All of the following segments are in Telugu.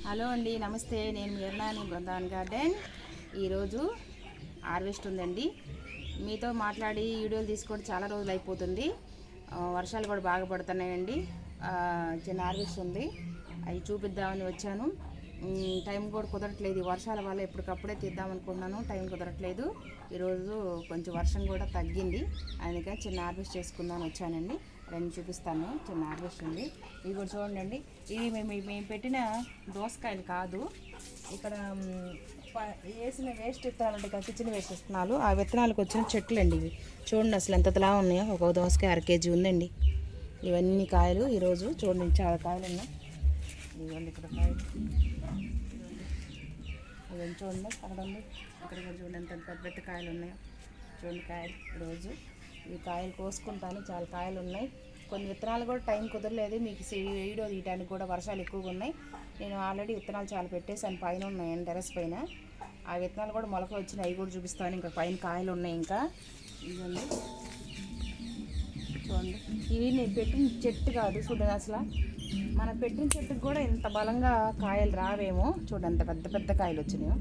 హలో అండి, నమస్తే. నేను మీ ఎర్నాని బృందావన్ గార్డెన్. ఈరోజు హార్వెస్ట్ ఉందండి. మీతో మాట్లాడి వీడియోలు తీసుకోవడం చాలా రోజులు అయిపోతుంది. వర్షాలు కూడా బాగా పడుతున్నాయండి. చిన్న హార్వెస్ట్ ఉంది, అవి చూపిద్దామని వచ్చాను. టైం కూడా కుదరట్లేదు, వర్షాల వల్ల ఎప్పటికప్పుడే తీద్దామనుకున్నాను, టైం కుదరట్లేదు. ఈరోజు కొంచెం వర్షం కూడా తగ్గింది, అందుకని చిన్న హార్వెస్ట్ చేసుకుందామని వచ్చానండి. రెండు చూపిస్తాను, చిన్న హార్వెస్ట్ ఉంది. ఇవి కూడా చూడండి. ఇవి మేము పెట్టిన దోసకాయలు కాదు, ఇక్కడ వేసిన వేస్ట్ విత్తనాలు ఉంటాయి, కిచెన్ వేస్ట్ విత్తనాలు. ఆ విత్తనాలకు వచ్చిన చెట్లు అండి ఇవి. చూడండి అసలు ఎంతలా ఉన్నాయో. ఒక దోసకాయ 1 కేజీ ఉందండి. ఇవన్నీ కాయలు ఈరోజు చూడండి, చాలా కాయలు ఉన్నాయి. ఇవ్వండి ఇక్కడ కాయలు, ఇవన్నీ చూడండి. అక్కడ ఉంది, అక్కడ కూడా చూడండి ఎంత పెద్ద పెద్ద కాయలు ఉన్నాయో. చూడండి కాయలు ఈరోజు. ఈ కాయలు కోసుకుంటాను, చాలా కాయలు ఉన్నాయి. కొన్ని విత్తనాలు కూడా టైం కుదరలేదు మీకు వీడియో తీయడానికి, కూడా వర్షాలు ఎక్కువగా ఉన్నాయి. నేను ఆల్రెడీ విత్తనాలు చాలా పెట్టేసాను, పైన ఉన్నాయండి టెర్రస్ పైన. ఆ విత్తనాలు కూడా మొలకలు వచ్చినాయి, అవి కూడా చూపిస్తాను. ఇంకా పైన కాయలు ఉన్నాయి. ఇంకా ఇవ్వండి చూడండి. ఇవి నేను పెట్టిన చెట్టు కాదు, చూడండి అసలు మనం పెట్టిన చెట్టుకు కూడా ఇంత బలంగా కాయలు రావేమో. చూడండి ఎంత పెద్ద పెద్ద కాయలు వచ్చినాయో.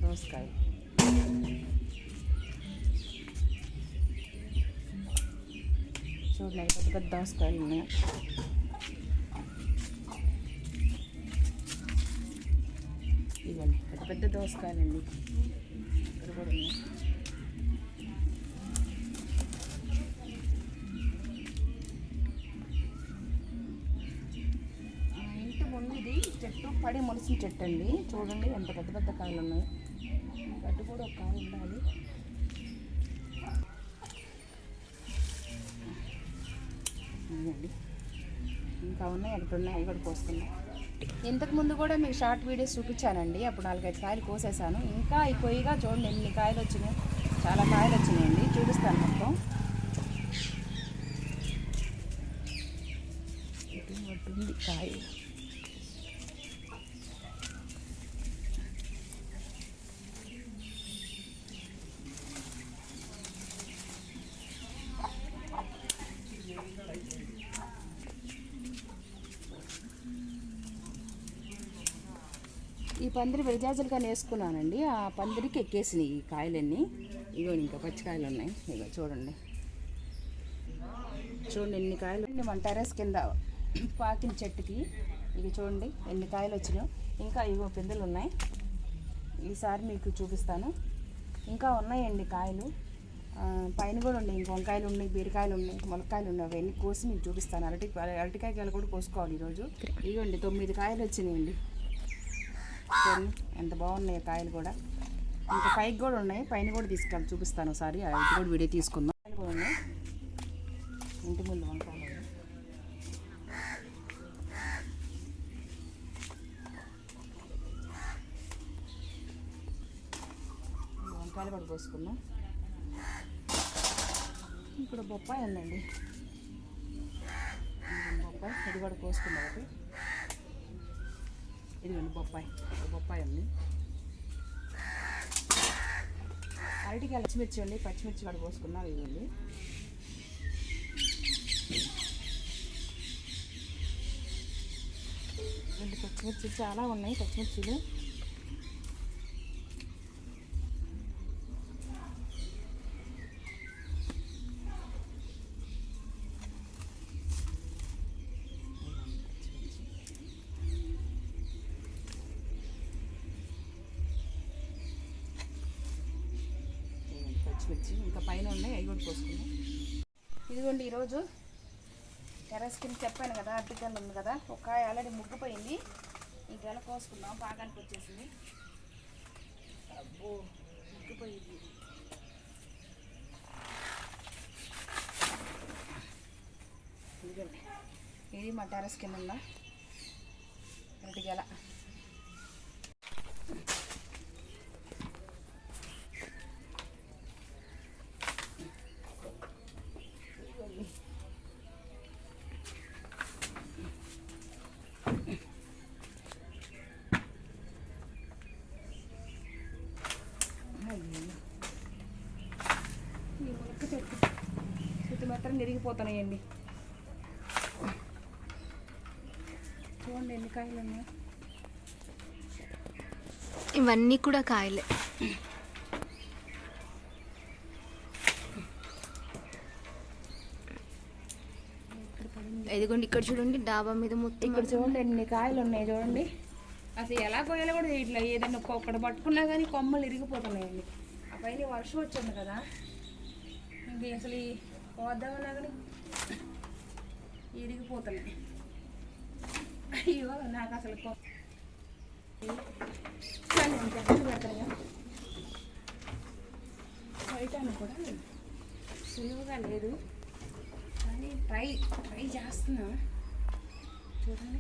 దోసకాయ చూడండి, పెద్ద పెద్ద దోసకాయలు ఉన్నాయి. ఇవ్వండి పెద్ద పెద్ద దోసకాయలండి, ఇక్కడ కూడా ఉన్నాయి. ఇంటి ముందు ఇది చెట్టు పడి మొలిసిన చెట్టు అండి. చూడండి ఎంత పెద్ద పెద్ద కాయలు ఉన్నాయి. గడ్డి కూడా ఒక కాయ ఉండాలి. ఇంకా ఉన్నాయి, అక్కడ ఉన్నాయి, అవి కూడా కోస్తున్నాయి. ఇంతకుముందు కూడా మీకు షార్ట్ వీడియోస్ చూపించానండి, అప్పుడు 4-5 కాయలు కోసేసాను. ఇంకా అయిపోయిగా చూడండి ఎన్ని కాయలు వచ్చినాయి, చాలా కాయలు వచ్చినాయండి. చూపిస్తాను మొత్తం. ఉంటుంది కాయ. ఈ పందిరి విరజాజులుగా వేసుకున్నానండి, ఆ పందిరికి ఎక్కేసినాయి ఈ కాయలన్నీ. ఇగో ఇంకా పచ్చికాయలు ఉన్నాయి. ఇగో చూడండి ఎన్ని కాయలు మన టెర్రస్ కింద పాకిన చెట్టుకి. ఇక చూడండి ఎన్ని కాయలు వచ్చినాయో. ఇంకా ఇగో పిందెలు ఉన్నాయి, ఈసారి మీకు చూపిస్తాను. ఇంకా ఉన్నాయండి కాయలు, పైన కూడా ఉన్నాయి. ఇంక వంకాయలు ఉన్నాయి, బీరకాయలు ఉన్నాయి, ములక్కాయలు ఉన్నాయి. అవన్నీ కోసి మీకు చూపిస్తాను. అరటికాయలు కూడా కోసుకోవాలి ఈరోజు. ఇవ్వండి 9 కాయలు వచ్చినాయండి. ఎంత బాగున్నాయి కాయలు కూడా. ఇంకా పైకి కూడా ఉన్నాయి, పైన కూడా తీసుకెళ్ళి చూపిస్తాను ఒకసారి. అది కూడా వీడియో తీసుకుందాం. కాయలు కూడా ఉన్నాయి, ఇంటి ముందు వంకాయలు. వంకాయలు కూడా కోసుకుందాం. ఇప్పుడు బొప్పాయి ఉందండి, బొప్పాయి ఇది కూడా కోసుకుందాం. ఒకటి ఇదిగోండి బొప్పాయి ఉంది. అరటికాయలు పచ్చిమిర్చి అండి, పచ్చిమిర్చి కూడా కోసుకున్నాం. ఇవ్వండి పచ్చిమిర్చి చాలా ఉన్నాయి, పచ్చిమిర్చిలు. ఇంకా పైన ఉన్నాయి, అవి కూడా కోసుకున్నాం. ఇదిగోండి ఈరోజు టెర్రస్ కింద చెప్పాను కదా, అరటికాయలు ఉంది కదా, ఒక కాయ ఆల్రెడీ ముగ్గిపోయింది. ఈ గెల కోసుకుందాం, పాకానికి వచ్చేసింది. అబ్బో ముగ్గిపోయింది. ఇదిగోండి ఇది మా టెర్రస్ కింద ఉన్న అరటికాయల. ఈ మొక్క చెట్టు మాత్రం విరిగిపోతున్నాయండి. చూడండి ఎన్ని కాయలు ఉన్నాయి. ఇవన్నీ కూడా కాయలే. ఇదిగోండి ఇక్కడ చూడండి, డాబా మీద మొత్తం ఇక్కడ చూడండి ఎన్ని కాయలు ఉన్నాయి చూడండి. అసలు ఎలా పోయాలో కూడా ఇట్లా ఏదైనా ఒక్కొక్కటి పట్టుకున్నా కానీ కొమ్మలు ఇరిగిపోతున్నాయండి. ఆ పైన వర్షం వచ్చింది కదా, ఇంక అసలు ఈ పోద్దామన్నా కానీ ఇరిగిపోతున్నాయి. అయ్యో నాకు అసలు పెడతాను బయటాను కూడా సులువుగా లేదు, కానీ ట్రై చేస్తున్నా. చూడండి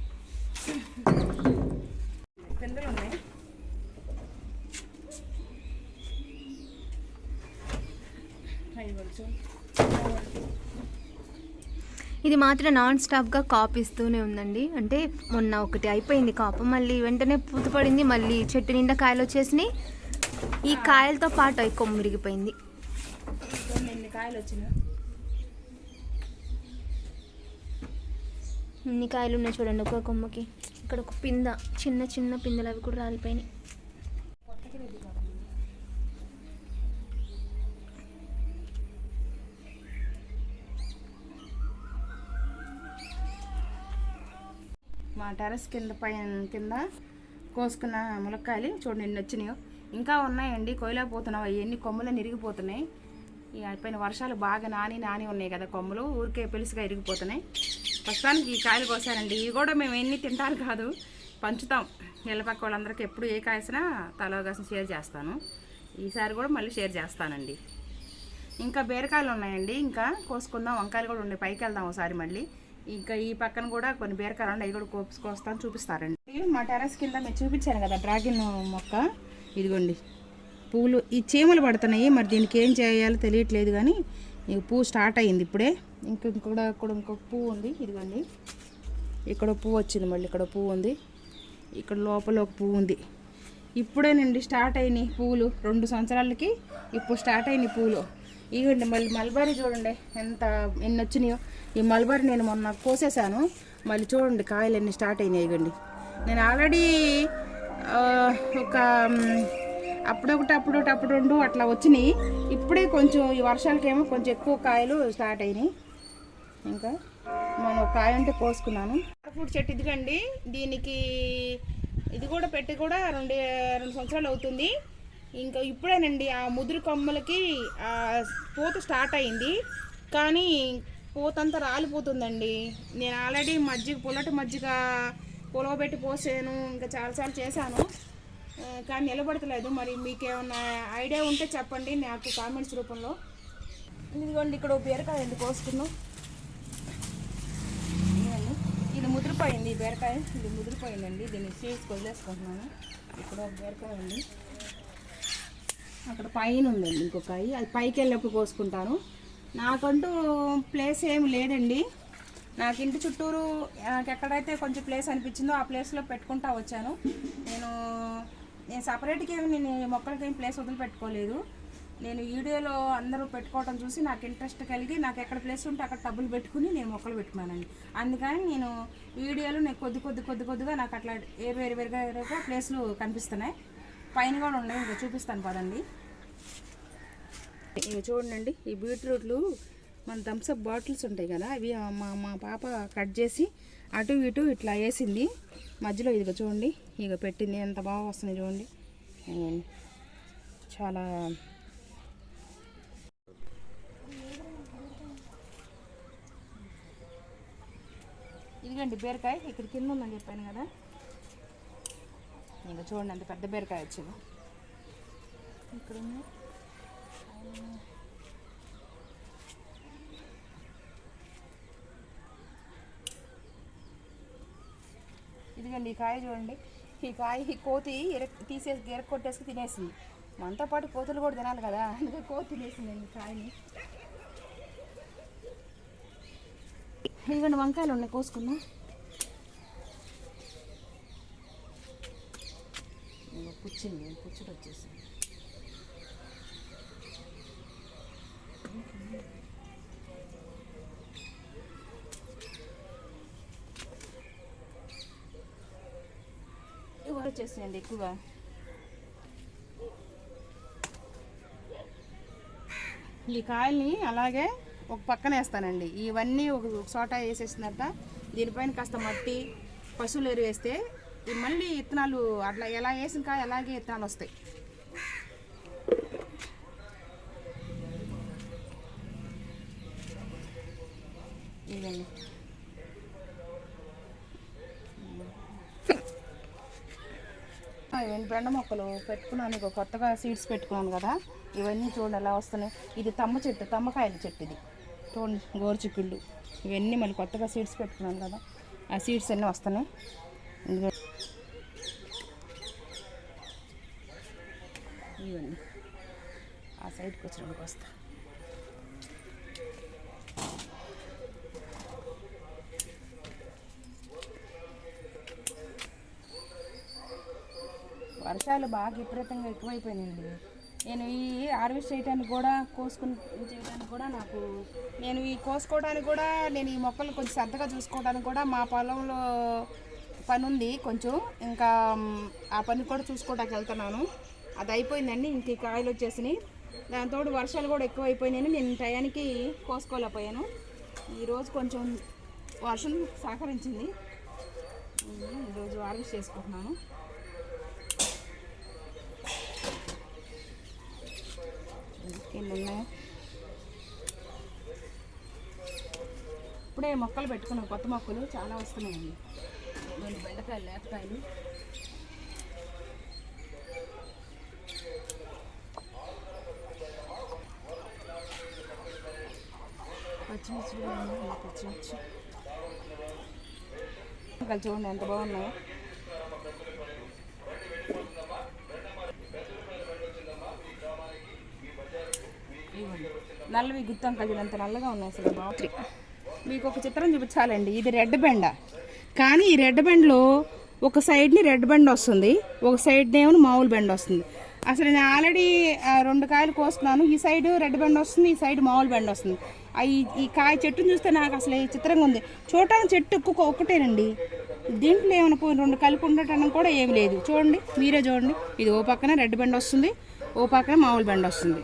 పిందెలు ఉన్నాయి. ఇది మాత్రం నాన్ స్టాప్గా కాపు ఇస్తూనే ఉందండి. అంటే మొన్న ఒకటి అయిపోయింది కాపు, మళ్ళీ వెంటనే పూత పడింది, మళ్ళీ చెట్టు నిండా కాయలు వచ్చేసినాయి. ఈ కాయలతో పాటు అవి కొమ్ము విరిగిపోయింది. ఎన్ని కాయలు వచ్చినాయి, ఇన్ని కాయలు ఉన్నాయి చూడండి ఒక కొమ్మకి. ఇక్కడ ఒక పింద, చిన్న చిన్న పిందెలు అవి కూడా రాలిపోయినాయి. మా టెర్రస్ కింద కోసుకున్న ములక్కాయలు చూడండి ఎన్ని వచ్చినాయో. ఇంకా ఉన్నాయండి, కొయ్యలేకపోతున్నాం. అవన్నీ కొమ్మలు ఇరిగిపోతున్నాయి. ఈ పైన వర్షాలు బాగా నాని ఉన్నాయి కదా, కొమ్మలు ఊరికే పెలుసుగా ఇరిగిపోతున్నాయి. ప్రస్తుతానికి ఈ కాయలు కోసారండి. ఇవి కూడా మేము ఎన్ని తింటారు కాదు, పంచుతాం. ఇళ్ళ పక్క వాళ్ళందరికీ ఎప్పుడు ఏ కాయసినా తలో కాసిన షేర్ చేస్తాను. ఈసారి కూడా మళ్ళీ షేర్ చేస్తానండి. ఇంకా బీరకాయలు ఉన్నాయండి, ఇంకా కోసుకుందాం. వంకాయలు కూడా ఉన్నాయి, పైకి వెళ్దాం ఒకసారి మళ్ళీ. ఇంకా ఈ పక్కన కూడా కొన్ని బీరకాయలు ఉన్నాయి, అవి కూడా కోస్తాను, చూపిస్తారండి. మా టెర్రస్ కింద మీరు చూపించాను కదా డ్రాగన్ మొక్క, ఇదిగోండి పూలు. ఈ చీమలు పడుతున్నాయి, మరి దీనికి ఏం చేయాలో తెలియట్లేదు. కానీ ఇక పువ్వు స్టార్ట్ అయ్యింది ఇప్పుడే. ఇంకొక పువ్వు ఉంది, ఇదిగోండి ఇక్కడ పువ్వు వచ్చింది, మళ్ళీ ఇక్కడ పువ్వు ఉంది, ఇక్కడ లోపల ఒక పువ్వు ఉంది. ఇప్పుడేనండి స్టార్ట్ అయినాయి పువ్వులు. 2 సంవత్సరాలకి ఇప్పుడు స్టార్ట్ అయినాయి పువ్వులు. ఇవ్వండి మళ్ళీ మల్బరీ చూడండి ఎన్ని వచ్చినాయో. ఈ మల్బరీ నేను మొన్న కోసేసాను, మళ్ళీ చూడండి కాయలు ఎన్ని స్టార్ట్ అయినాయి. ఇవ్వండి నేను ఆల్రెడీ ఒక అప్పుడొకటి అప్పుడు 2 అట్లా వచ్చినాయి. ఇప్పుడే కొంచెం ఈ వర్షాలకేమో కొంచెం ఎక్కువ కాయలు స్టార్ట్ అయినాయి. ఇంకా మనం ఒక కాయ అంటే కోసుకున్నాను. ఫ్రూట్ చెట్టు ఇదిగండి, దీనికి ఇది కూడా పెట్టి కూడా 2 సంవత్సరాలు అవుతుంది. ఇంకా ఇప్పుడేనండి ఆ ముదురు కొమ్మలకి పూత స్టార్ట్ అయింది, కానీ పూత అంతా రాలిపోతుందండి. నేను ఆల్రెడీ పుల్లటి మజ్జిగ పొలవబెట్టి పోసాను, ఇంకా చాలాసార్లు చేశాను, కానీ నిలబడతలేదు. మరి మీకు ఏమన్నా ఐడియా ఉంటే చెప్పండి నాకు కామెంట్స్ రూపంలో. ఇదిగోండి ఇక్కడ బీరకాయ అండి కోసుకున్నాం. ఇది ముదిరిపోయింది, ఈ బీరకాయ ఇది ముదిరిపోయిందండి. దీన్ని సీడ్స్ వదిలేసుకుంటున్నాను. ఇక్కడ ఒక బీరకాయ ఉంది, అక్కడ పైన ఉందండి ఇంకొక కాయ, అది పైకి వెళ్ళినప్పుడు కోసుకుంటాను. నాకంటూ ప్లేస్ ఏమి లేదండి. నాకు ఇంటి చుట్టూరు నాకు ఎక్కడైతే కొంచెం ప్లేస్ అనిపించిందో ఆ ప్లేస్లో పెట్టుకుంటా వచ్చాను. నేను సపరేట్గా నేను మొక్కలకి ఏం ప్లేస్ వదిలిపెట్టుకోలేదు. నేను వీడియోలో అందరూ పెట్టుకోవడం చూసి నాకు ఇంట్రెస్ట్ కలిగి నాకు ఎక్కడ ప్లేస్ ఉంటే అక్కడ టబ్బులు పెట్టుకుని నేను మొక్కలు పెట్టుకున్నానండి. అందుకని నేను వీడియోలో నేను కొద్దిగా నాకు అట్లా వేరుగా ప్లేస్లు కనిపిస్తున్నాయి. పైన కూడా ఉన్నాయి, ఇంకా చూపిస్తాను పదండి. ఇవి చూడండి, ఈ బీట్రూట్లు మన థమ్స్అప్ బాటిల్స్ ఉంటాయి కదా, అవి మా పాప కట్ చేసి అటు ఇటు ఇట్లా వేసింది మధ్యలో. ఇదిగో చూడండి, ఇక పెట్టింది, ఎంత బాగా వస్తుంది చూడండి. చాలా ఇదిగండి బీరకాయ ఇక్కడ కింద ఉందని చెప్పాను కదా, ఇంకా చూడండి అంత పెద్ద బీరకాయ వచ్చింది. ఇక్కడ ఇదిగండి ఈ కాయ చూడండి. ఈ కోతి తీసేసి కొట్టేసి తినేసింది. మనతో పాటు కోతులు కూడా తినాలి కదా, అందుకే కోతి తినేసిందండి ఈ కాయని. ఇదిగండి వంకాయలు ఉన్నాయి, కోసుకుందాం. పుచ్చుడు వచ్చేసింది. వచ్చేసాయండి ఎక్కువగా. ఈ కాయల్ని అలాగే ఒక పక్కన వేస్తానండి. ఇవన్నీ ఒక చోట వేసేసినట్ట దీనిపైన కాస్త మట్టి, పశువులు ఎరువు వేస్తే మళ్ళీ విత్తనాలు అట్లా ఎలా వేసిన కాయ అలాగే విత్తనాలు వస్తాయి. ఇదండి ఇవన్నీ బెండ మొక్కలు పెట్టుకున్నాను, ఇక కొత్తగా సీడ్స్ పెట్టుకున్నాను కదా. ఇవన్నీ చూడండి ఎలా వస్తున్నాయి. ఇది తమ్మకాయల చెట్టు ఇది చూడండి, గోరుచిక్కుళ్ళు. ఇవన్నీ మళ్ళీ కొత్తగా సీడ్స్ పెట్టుకున్నాను కదా, ఆ సీడ్స్ అన్నీ వస్తున్నాయి. ఇవన్నీ ఆ సైడ్కి వచ్చినప్పుడు వస్తా. వర్షాలు బాగా విపరీతంగా ఎక్కువైపోయినాయండి. నేను ఈ హార్వెస్ట్ చేయడానికి కూడా చేయడానికి కూడా నేను ఈ కోసుకోవడానికి కూడా నేను ఈ మొక్కలు కొంచెం శ్రద్ధగా చూసుకోవడానికి కూడా మా పొలంలో పని ఉంది కొంచెం, ఇంకా ఆ పని కూడా చూసుకోవడానికి వెళ్తున్నాను. అది అయిపోయిందండి. ఇంక ఈ కాయలు వచ్చేసినాయి. దాంతో వర్షాలు కూడా ఎక్కువైపోయినాయని నేను టయానికి కోసుకోలేకపోయాను. ఈరోజు కొంచెం వర్షం సహకరించింది. ఈరోజు హార్వెస్ట్ చేసుకుంటున్నాను. ఎన్ని ఉన్నాయి. ఇప్పుడే మొక్కలు పెట్టుకున్నాం, కొత్త మొక్కలు చాలా వస్తున్నాయండి. బెండకాయలు, లేతకాయలు, పచ్చిమిర్చి పచ్చిమిర్చి చూడండి ఎంత బాగున్నాయో. నల్లవి గుత్తంకాయలు ఎంత నల్లగా ఉన్నాయి అసలు బాగుంది. మీకు ఒక చిత్రం చూపించాలండి. ఇది రెడ్ బెండ, కానీ ఈ రెడ్ బెండలో ఒక సైడ్ని రెడ్ బెండ వస్తుంది, ఒక సైడ్ ఏమో మామూలు బెండ వస్తుంది. అసలు నేను ఆల్రెడీ 2 కాయలు కోసుకున్నాను. ఈ సైడ్ రెడ్ బెండ వస్తుంది, ఈ సైడ్ మామూలు బెండ వస్తుంది. ఈ కాయ చెట్టును చూస్తే నాకు అసలు ఈ చిత్రంగా ఉంది. చూడటానికి చెట్టు ఒక్కటేనండి, దీంట్లో ఏమైనా 2 కలిపి ఉండటం కూడా ఏమి లేదు. చూడండి, మీరే చూడండి. ఇది ఓ పక్కన రెడ్ బెండ వస్తుంది, ఓ పక్కన మామూలు బెండ వస్తుంది.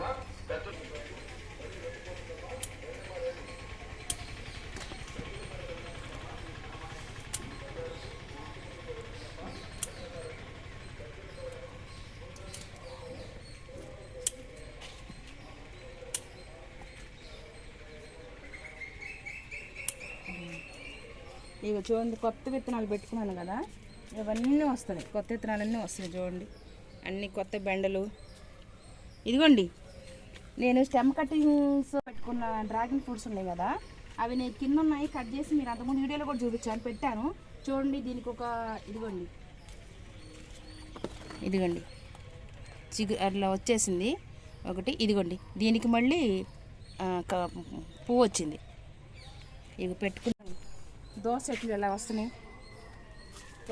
ఇవి చూడండి, కొత్త విత్తనాలు పెట్టుకున్నాను కదా, ఇవన్నీ వస్తాయి. కొత్త విత్తనాలన్నీ వస్తాయి చూడండి, అన్ని కొత్త బెండలు. ఇదిగోండి, నేను స్టెమ్ కటింగ్స్ పెట్టుకున్న డ్రాగన్ ఫ్రూట్స్ ఉన్నాయి కదా, అవి నేను కింద ఉన్నాయి కట్ చేసి మీరు అంతకుముందు వీడియోలో కూడా చూపించాను, పెట్టాను చూడండి. దీనికి ఒక ఇదిగోండి అట్లా వచ్చేసింది ఒకటి. ఇదిగోండి, దీనికి మళ్ళీ పువ్వు వచ్చింది. ఇవి పెట్టుకున్నాను. దోస చెట్లు ఎలా వస్తున్నాయి.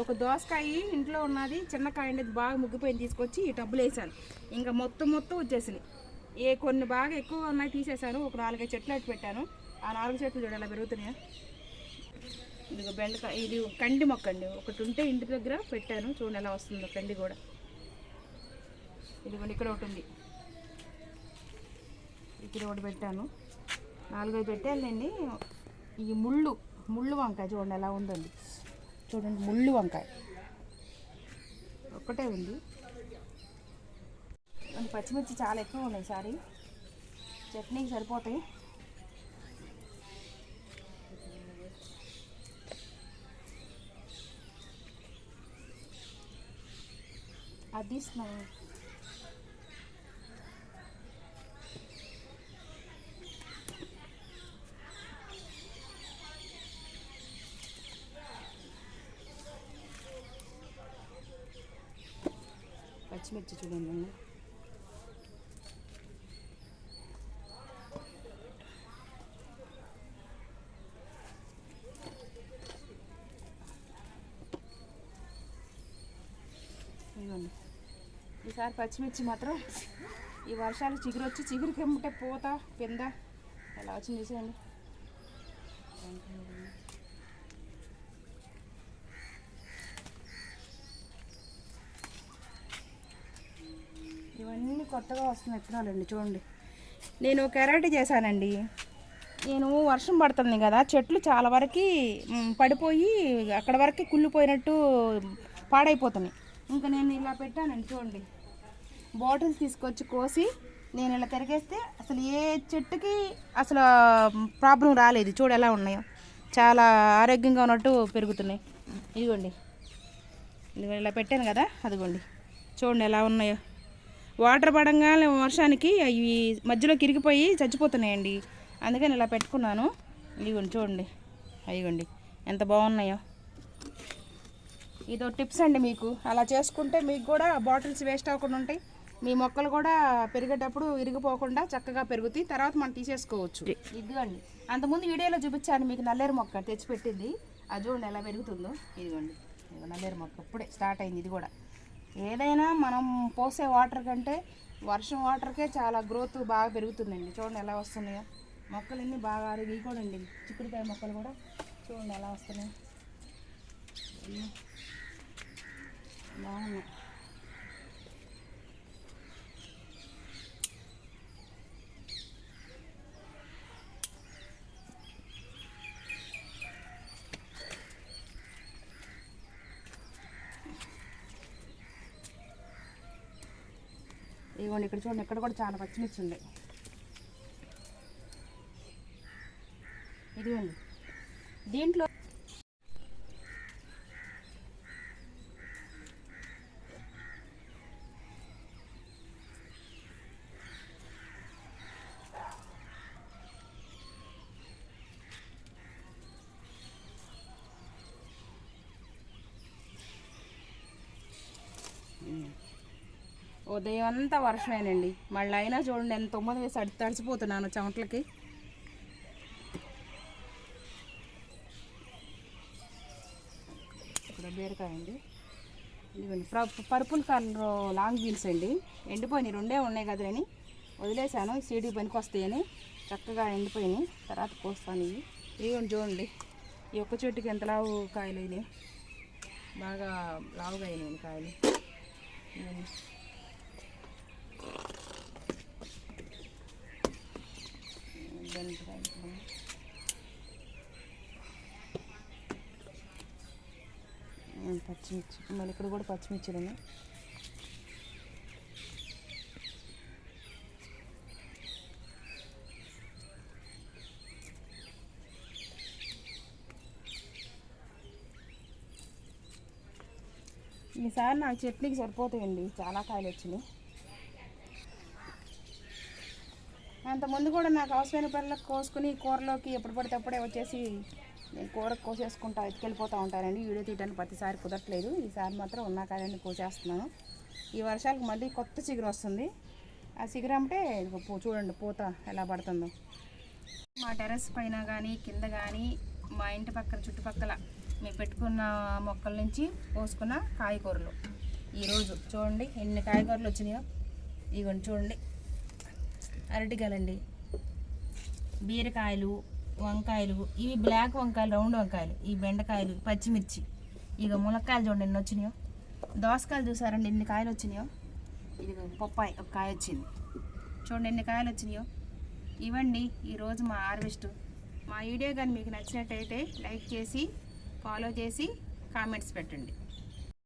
ఒక దోసకాయ ఇంట్లో ఉన్నది, చిన్న కాయ అనేది బాగా ముగ్గిపోయింది, తీసుకొచ్చి ఈ టబ్బులు వేసాను. ఇంకా మొత్తం వచ్చేసినాయి. కొన్ని బాగా ఎక్కువ ఉన్నాయి తీసేసాను. ఒక 4-5 చెట్లు అటు పెట్టాను. ఆ 4 చెట్లు చూడండి ఎలా పెరుగుతున్నాయా. ఇదిగో బెండకాయ, ఇది కండి మొక్క అండి, ఒకటి ఉంటే ఇంటి దగ్గర పెట్టాను. చూడండి ఎలా వస్తుందో కండి కూడా. ఇదిగోండి ఇక్కడ ఒకటి ఉంది, ఇక్కడ ఒకటి పెట్టాను. 4-5 పెట్టాలండి. ఈ ముళ్ళు వంకాయ చూడండి ఎలా ఉందండి. చూడండి, ముళ్ళు వంకాయ ఒక్కటే ఉంది. పచ్చిమిర్చి చాలా ఎక్కువ ఉన్నాయి ఈసారి, చట్నీకి సరిపోతాయి. అది తీస్తున్నాను. పచ్చిమిర్చి చూడండి, ఇదిగోండి. ఈసారి పచ్చిమిర్చి మాత్రం ఈ వర్షాలు చిగురికి ఎమ్ముంటే పూత పింద ఎలా వచ్చింది చూసేయండి. కొత్తగా వస్తున్న విత్తనాలండి. చూడండి, నేను కెరాటి చేశానండి. నేను వర్షం పడుతుంది కదా, చెట్లు చాలా వరకు పడిపోయి అక్కడ వరకు కుళ్ళిపోయినట్టు పాడైపోతున్నాయి. ఇంకా నేను ఇలా పెట్టానండి. చూడండి, బాటిల్స్ తీసుకొచ్చి కోసి నేను ఇలా తిరిగేస్తే అసలు ఏ చెట్టుకి అసలు ప్రాబ్లం రాలేదు. చూడు ఎలా ఉన్నాయో, చాలా ఆరోగ్యంగా ఉన్నట్టు పెరుగుతున్నాయి. ఇదిగోండి, ఇదిగో ఇలా పెట్టాను కదా, అదిగోండి చూడండి ఎలా ఉన్నాయో. వాటర్ పడంగానే వర్షానికి అవి మధ్యలో కిరిగిపోయి చచ్చిపోతున్నాయండి. అందుకని ఇలా పెట్టుకున్నాను. ఇదిగోండి చూడండి, అదిగోండి ఎంత బాగున్నాయో. ఇదో టిప్స్ అండి మీకు. అలా చేసుకుంటే మీకు కూడా బాటిల్స్ వేస్ట్ అవ్వకుండా ఉంటాయి. మీ మొక్కలు కూడా పెరిగేటప్పుడు ఇరిగిపోకుండా చక్కగా పెరుగుతాయి. తర్వాత మనం తీసేసుకోవచ్చు. ఇదిగోండి, అంతకుముందు వీడియోలో చూపించాను మీకు నల్లేరు మొక్క తెచ్చిపెట్టింది. అది చూడండి ఎలా పెరుగుతుందో. ఇదిగోండి, నల్లేరు మొక్క ఇప్పుడే స్టార్ట్ అయింది. ఇది కూడా ఏదైనా మనం పోసే వాటర్ కంటే వర్షం వాటర్కే చాలా గ్రోత్ బాగా పెరుగుతుందండి. చూడండి ఎలా వస్తున్నాయో మొక్కలన్నీ బాగా అరిగి. చూడండి చిక్కుడుకాయ మొక్కలు కూడా చూడండి ఎలా వస్తున్నాయి, బాగున్నాయి. ఇదిగోండి ఇక్కడ చూడండి, ఇక్కడ కూడా చాలా పచ్చిమిర్చి ఉంది. ఇదిగోండి దీంట్లో ఉదయం అంతా వర్షమేనండి. మళ్ళీ అయినా చూడండి నేను 9 వేసి తడిసిపోతున్నాను చెమట్లకి. ఇక్కడ బీరకాయ అండి. ఇదిగోండి పర్పుల్ కలర్ లాంగ్ బీన్స్ అండి. ఎండిపోయినాయి, 2 ఉన్నాయి కదని వదిలేసాను. సీడీ పనికి వస్తాయని చక్కగా ఎండిపోయినాయి. తర్వాత కోస్తాను. ఇవి చూడండి, ఈ ఒక్క చెట్టుకి ఎంత లావు కాయలు అయినాయి, బాగా లావుగా అయినాయి కాయలు. పచ్చిమిర్చి, మళ్ళీ ఇక్కడ కూడా పచ్చిమిర్చిలు ఉన్నాయి. ఈసారి నాకు చట్నీకి సరిపోతాయండి, చాలా కాయలు వచ్చినాయి. అంతకుముందు కూడా నాకు అవసరమైన పిల్లలకు కోసుకుని కూరలోకి ఎప్పుడు పడితే అప్పుడే వచ్చేసి నేను కూరకు కోసేసుకుంటా ఎత్తుకెళ్ళిపోతూ ఉంటానండి. వీడియో తీయడానికి ప్రతిసారి కుదరట్లేదు. ఈసారి మాత్రం ఉన్న కాయలన్నీ కోసేస్తున్నాను. ఈ వర్షాలకు మళ్ళీ కొత్త చిగురు వస్తుంది. ఆ చిగురు అంటే చూడండి పూత ఎలా పడుతుందో. మా టెర్రస్ పైన కానీ కింద కానీ మా ఇంటి పక్కన చుట్టుపక్కల మేము పెట్టుకున్న మొక్కల నుంచి కోసుకున్న కాయగూరలు ఈరోజు చూడండి ఎన్ని కాయగూరలు వచ్చినాయో. ఇవన్నీ చూడండి, అరటికాయలండి, బీరకాయలు, వంకాయలు, ఇవి బ్లాక్ వంకాయలు, రౌండ్ వంకాయలు, ఈ బెండకాయలు, పచ్చిమిర్చి, ఇక ములక్కాయలు చూడండి ఎన్ని వచ్చినాయో. దోసకాయలు చూసారండి ఎన్ని కాయలు వచ్చినాయో. ఇది పప్పాయి ఒక కాయ వచ్చింది. చూడండి ఎన్ని కాయలు వచ్చినాయో. ఇవ్వండి ఈరోజు మా హార్వెస్ట్. మా వీడియో కానీ మీకు నచ్చినట్టయితే లైక్ చేసి ఫాలో చేసి కామెంట్స్ పెట్టండి.